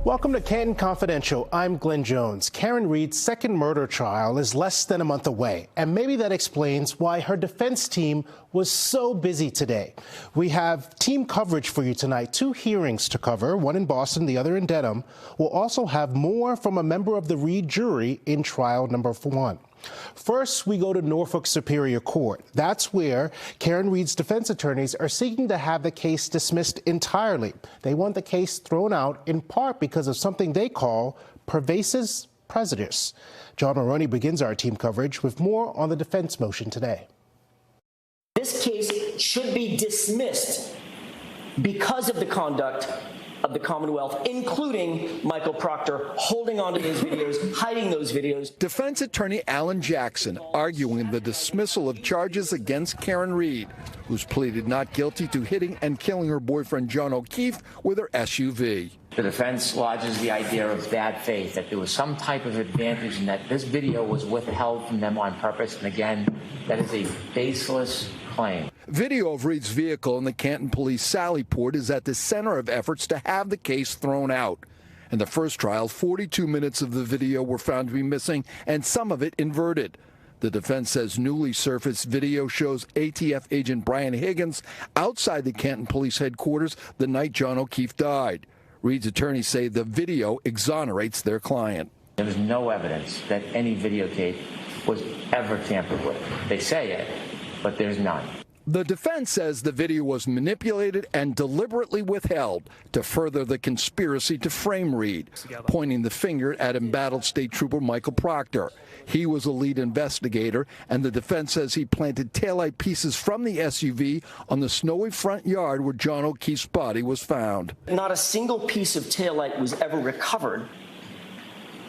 Welcome to Canton Confidential. I'm Glenn Jones. Karen Reed's second murder trial is less than a month away, and maybe that explains why her defense team was so busy today. We have team coverage for you tonight, 2 hearings to cover, one in Boston, the other in Dedham. We'll also have more from a member of the Reed jury in trial number 1. First, we go to Norfolk Superior Court. That's where Karen Reed's defense attorneys are seeking to have the case dismissed entirely. They want the case thrown out in part because of something they call pervasive prejudice. John Maroney begins our team coverage with more on the defense motion today. This case should be dismissed because of the conduct of the Commonwealth, including Michael Proctor holding onto his videos, hiding those videos. Defense attorney Alan Jackson arguing the dismissal of charges against Karen Reed, who's pleaded not guilty to hitting and killing her boyfriend John O'Keefe with her SUV. The defense lodges the idea of bad faith, that there was some type of advantage and that this video was withheld from them on purpose. And again, that is a baseless claim. Video of Reed's vehicle in the Canton Police Sally Port is at the center of efforts to have the case thrown out. In the first trial, 42 minutes of the video were found to be missing and some of it inverted. The defense says newly surfaced video shows ATF agent Brian Higgins outside the Canton Police headquarters the night John O'Keefe died. Reed's attorneys say the video exonerates their client. There is no evidence that any videotape was ever tampered with. They say it, but there's none. The defense says the video was manipulated and deliberately withheld to further the conspiracy to frame Reed, pointing the finger at embattled State Trooper Michael Proctor. He was a lead investigator, and the defense says he planted taillight pieces from the SUV on the snowy front yard where John O'Keefe's body was found. Not a single piece of taillight was ever recovered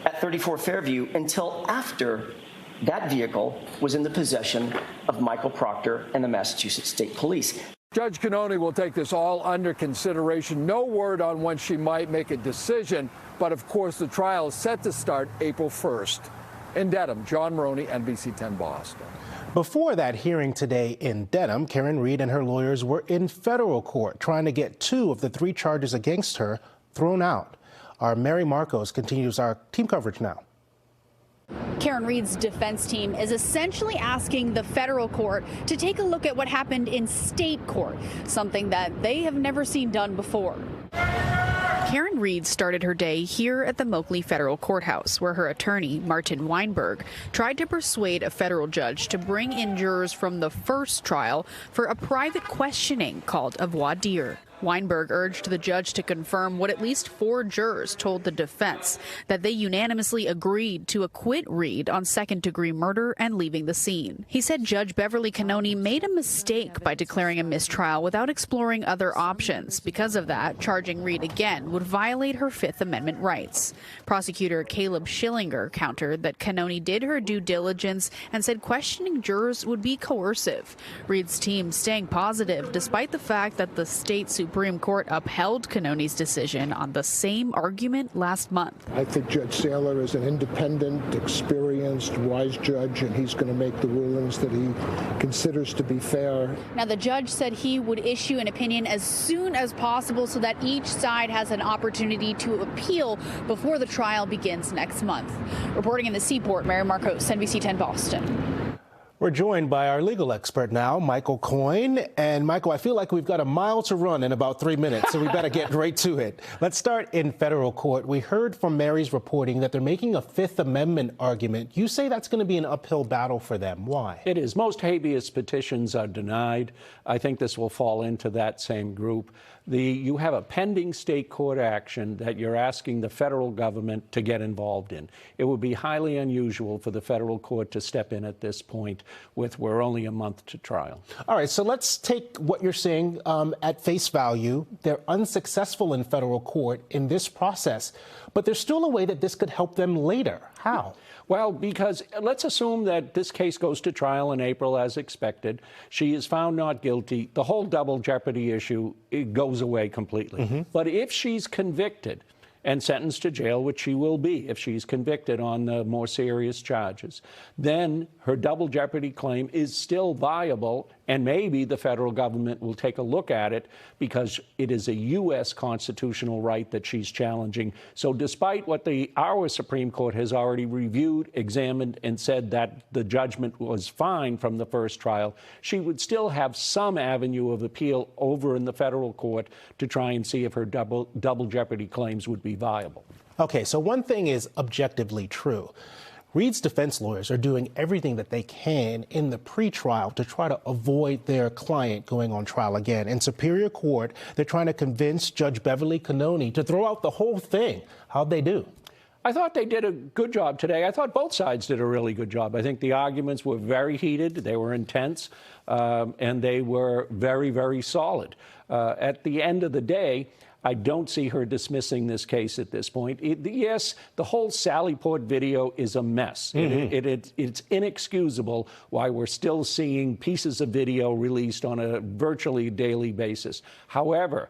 at 34 Fairview until after that vehicle was in the possession of Michael Proctor and the Massachusetts State Police. Judge Coyne will take this all under consideration. No word on when she might make a decision, but of course the trial is set to start April 1st. In Dedham, John Maroney, NBC 10 Boston. Before that hearing today in Dedham, Karen Reed and her lawyers were in federal court trying to get 2 of the 3 charges against her thrown out. Our Mary Marcos continues our team coverage now. Karen Reed's defense team is essentially asking the federal court to take a look at what happened in state court, something that they have never seen done before. Karen Reed started her day here at the Moakley Federal Courthouse, where her attorney, Martin Weinberg, tried to persuade a federal judge to bring in jurors from the first trial for a private questioning called a voir dire. Weinberg urged the judge to confirm what at least 4 jurors told the defense, that they unanimously agreed to acquit Reed on second-degree murder and leaving the scene. He said Judge Beverly Coyne made a mistake by declaring a mistrial without exploring other options. Because of that, charging Reed again would violate her Fifth Amendment rights. Prosecutor Caleb Schillinger countered that Coyne did her due diligence and said questioning jurors would be coercive. Reed's team staying positive despite the fact that the state Supreme Court upheld Coyne's decision on the same argument last month. I think Judge Saylor is an independent, experienced, wise judge, and he's going to make the rulings that he considers to be fair. Now, the judge said he would issue an opinion as soon as possible so that each side has an opportunity to appeal before the trial begins next month. Reporting in the Seaport, Mary Marcos, NBC 10 Boston. We're joined by our legal expert now, Michael Coyne. And Michael, I feel like we've got a mile to run in about 3 minutes, so we better get right to it. Let's start in federal court. We heard from Mary's reporting that they're making a Fifth Amendment argument. You say that's going to be an uphill battle for them. Why? It is. Most habeas petitions are denied. I think this will fall into that same group. You have a pending state court action that you're asking the federal government to get involved in. It would be highly unusual for the federal court to step in at this point we're only a month to trial. All right, so let's take what you're saying at face value. They're unsuccessful in federal court in this process, but there's still a way that this could help them later. How? Well, because let's assume that this case goes to trial in April as expected. She is found not guilty. The whole double jeopardy issue, it goes away completely. But if she's convicted and sentenced to jail, which she will be if she's convicted on the more serious charges, then her double jeopardy claim is still viable, and maybe the federal government will take a look at it because it is a U.S. constitutional right that she's challenging. So despite what our Supreme Court has already reviewed, examined, and said that the judgment was fine from the first trial, she would still have some avenue of appeal over in the federal court to try and see if her double jeopardy claims would be viable. Okay, so one thing is objectively true. Reed's defense lawyers are doing everything that they can in the pretrial to try to avoid their client going on trial again. In Superior Court, they're trying to convince Judge Beverly Coyne to throw out the whole thing. How'd they do? I thought they did a good job today. I thought both sides did a really good job. I think the arguments were very heated, they were intense, and they were very, very solid. At the end of the day, I don't see her dismissing this case at this point. Yes, the whole Sally Port video is a mess. It's inexcusable why we're still seeing pieces of video released on a virtually daily basis. However,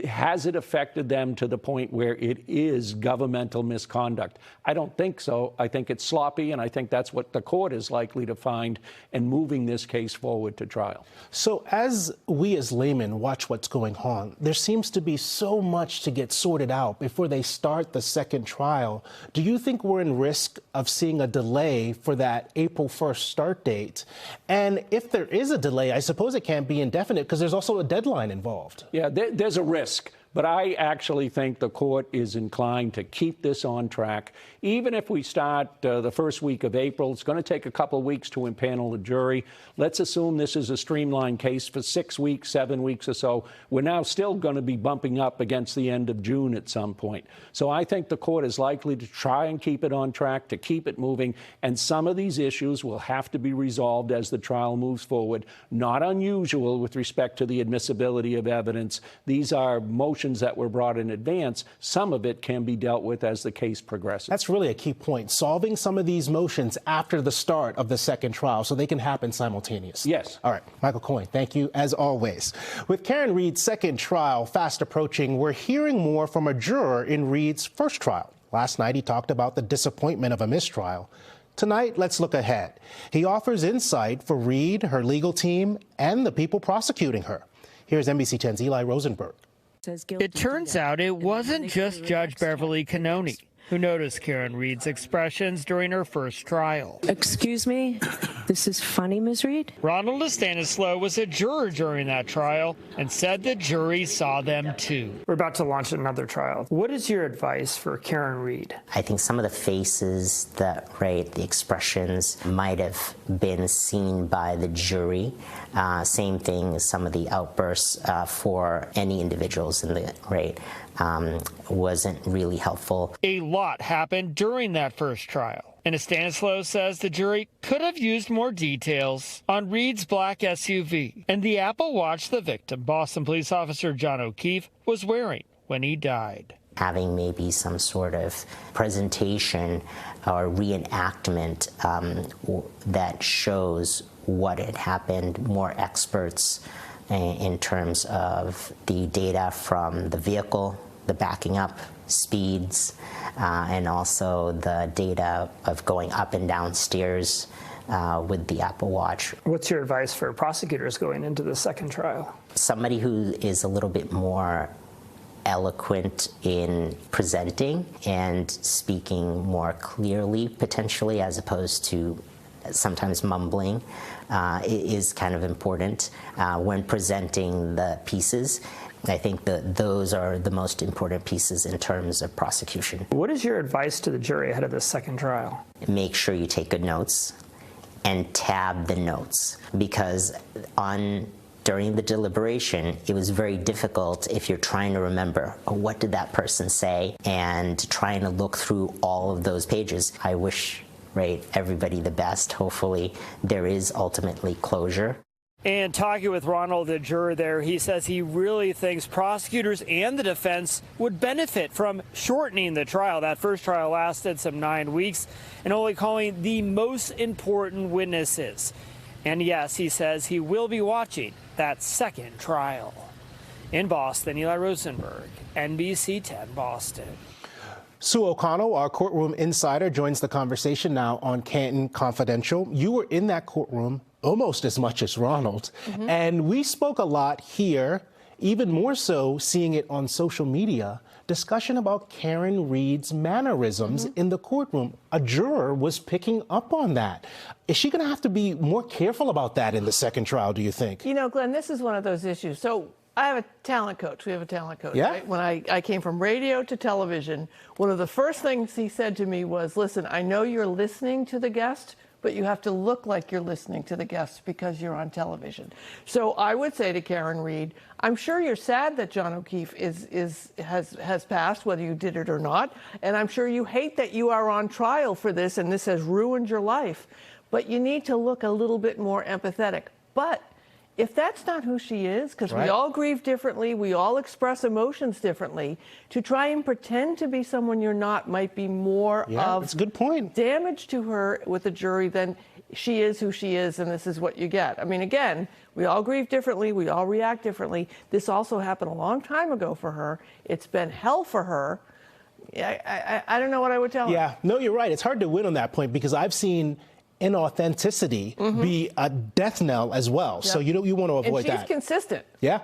has it affected them to the point where it is governmental misconduct? I don't think so. I think it's sloppy, and I think that's what the court is likely to find in moving this case forward to trial. So as we as laymen watch what's going on, there seems to be so much to get sorted out before they start the second trial. Do you think we're in risk of seeing a delay for that April 1st start date? And if there is a delay, I suppose it can't be indefinite because there's also a deadline involved. Yeah, there's a risk. But I actually think the court is inclined to keep this on track. Even if we start the first week of April, it's going to take a couple of weeks to impanel the jury. Let's assume this is a streamlined case for 6 weeks, 7 weeks or so. We're now still going to be bumping up against the end of June at some point. So I think the court is likely to try and keep it on track, to keep it moving. And some of these issues will have to be resolved as the trial moves forward. Not unusual with respect to the admissibility of evidence. These are motions that were brought in advance. Some of it can be dealt with as the case progresses. That's really a key point, solving some of these motions after the start of the second trial so they can happen simultaneously. Yes. All right, Michael Coyne, thank you as always. With Karen Reed's second trial fast approaching, we're hearing more from a juror in Reed's first trial. Last night, he talked about the disappointment of a mistrial. Tonight, let's look ahead. He offers insight for Reed, her legal team, and the people prosecuting her. Here's NBC 10's Eli Rosenberg. It turns out it wasn't just Judge Beverly Coyne who noticed Karen Reed's expressions during her first trial. Excuse me, this is funny, Ms. Reed? Ronald Stanislaw was a juror during that trial and said the jury saw them too. We're about to launch another trial. What is your advice for Karen Reed? I think some of the faces that, the expressions might have been seen by the jury. Same thing as some of the outbursts for any individuals in the wasn't really helpful. A lot happened during that first trial. And Stanislaw says the jury could have used more details on Reed's black SUV and the Apple Watch the victim, Boston police officer John O'Keefe, was wearing when he died. Having maybe some sort of presentation or reenactment that shows what had happened, more experts in terms of the data from the vehicle, the backing up speeds, and also the data of going up and down stairs with the Apple Watch. What's your advice for prosecutors going into the second trial? Somebody who is a little bit more eloquent in presenting and speaking more clearly, potentially, as opposed to sometimes mumbling, is kind of important when presenting the pieces. I think that those are the most important pieces in terms of prosecution. What is your advice to the jury ahead of the second trial? Make sure you take good notes and tab the notes, because during the deliberation, it was very difficult if you're trying to remember, what did that person say, and trying to look through all of those pages. I wish everybody the best. Hopefully there is ultimately closure. And talking with Ronald, the juror there, he says he really thinks prosecutors and the defense would benefit from shortening the trial. That first trial lasted some 9 weeks, and only calling the most important witnesses. And yes, he says he will be watching that second trial. In Boston, Eli Rosenberg, NBC 10 Boston. Sue O'Connell, our courtroom insider, joins the conversation now on Canton Confidential. You were in that courtroom almost as much as Ronald, and we spoke a lot here, even more so seeing it on social media, discussion about Karen Read's mannerisms in the courtroom. A juror was picking up on that. Is she going to have to be more careful about that in the second trial, do you think? You know, Glenn, this is one of those issues. So I have a talent coach. We have a talent coach. Yeah. Right? When I came from radio to television, one of the first things he said to me was, listen, I know you're listening to the guest, but you have to look like you're listening to the guests because you're on television. So I would say to Karen Read, I'm sure you're sad that John O'Keefe has passed, whether you did it or not, and I'm sure you hate that you are on trial for this and this has ruined your life, but you need to look a little bit more empathetic. But if that's not who she is, because we all grieve differently, we all express emotions differently, to try and pretend to be someone you're not might be more of that's a good point. Damage to her with the jury than she is who she is, and this is what you get. I mean, again, we all grieve differently, we all react differently. This also happened a long time ago for her. It's been hell for her. I don't know what I would tell her. Yeah, no, you're right. It's hard to win on that point because I've seen inauthenticity be a death knell as well. So you want to avoid that. And she's consistent. Yeah,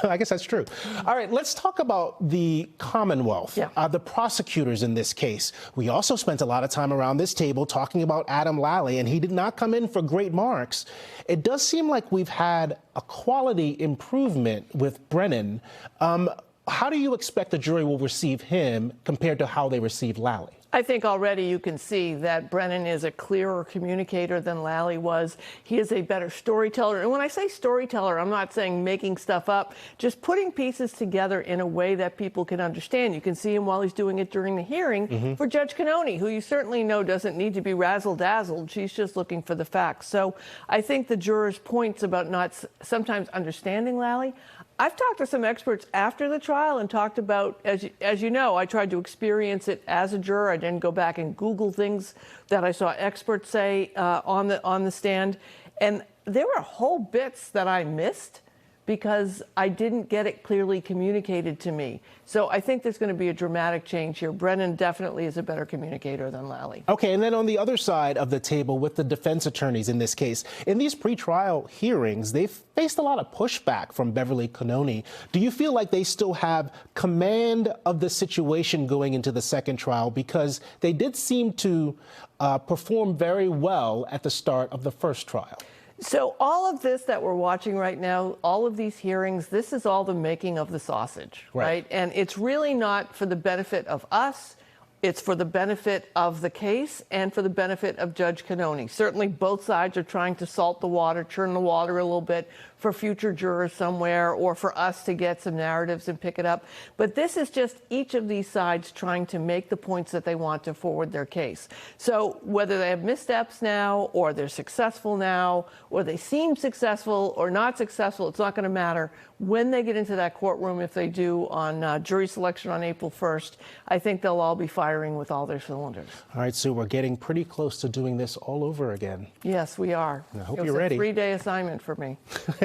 I guess that's true. All right, let's talk about the Commonwealth, the prosecutors in this case. We also spent a lot of time around this table talking about Adam Lally, and he did not come in for great marks. It does seem like we've had a quality improvement with Brennan. How do you expect the jury will receive him compared to how they received Lally? I think already you can see that Brennan is a clearer communicator than Lally was. He is a better storyteller. And when I say storyteller, I'm not saying making stuff up, just putting pieces together in a way that people can understand. You can see him while he's doing it during the hearing for Judge Coyne, who you certainly know doesn't need to be razzle-dazzled. She's just looking for the facts. So I think the jurors' points about not sometimes understanding Lally, I've talked to some experts after the trial and talked about, as you know, I tried to experience it as a juror. I didn't go back and Google things that I saw experts say on the stand. And there were whole bits that I missed because I didn't get it clearly communicated to me. So I think there's going to be a dramatic change here. Brennan definitely is a better communicator than Lally. Okay, and then on the other side of the table with the defense attorneys in this case, in these pretrial hearings, they've faced a lot of pushback from Beverly Coyne. Do you feel like they still have command of the situation going into the second trial? Because they did seem to perform very well at the start of the first trial. So all of this that we're watching right now, all of these hearings, this is all the making of the sausage, right? And it's really not for the benefit of us. It's for the benefit of the case and for the benefit of Judge Coyne. Certainly both sides are trying to salt the water, churn the water a little bit for future jurors somewhere or for us to get some narratives and pick it up. But this is just each of these sides trying to make the points that they want to forward their case. So whether they have missteps now or they're successful now or they seem successful or not successful, it's not going to matter. When they get into that courtroom, if they do on jury selection on April 1st, I think they'll all be firing with all their cylinders. All right, Sue, we're getting pretty close to doing this all over again. Yes, we are. I hope you're ready. It was a 3-day assignment for me.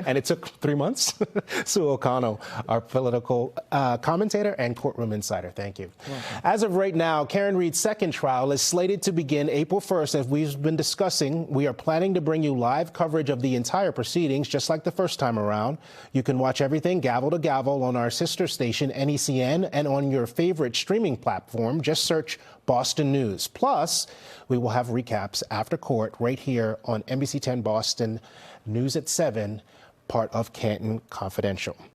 And it took 3 months? Sue O'Connell, our political commentator and courtroom insider. Thank you. As of right now, Karen Read's second trial is slated to begin April 1st. As we've been discussing, we are planning to bring you live coverage of the entire proceedings, just like the first time around. You can watch everything gavel to gavel on our sister station, NECN, and on your favorite streaming platform. Just search Boston News. Plus, we will have recaps after court right here on NBC 10 Boston News at 7, part of Canton Confidential.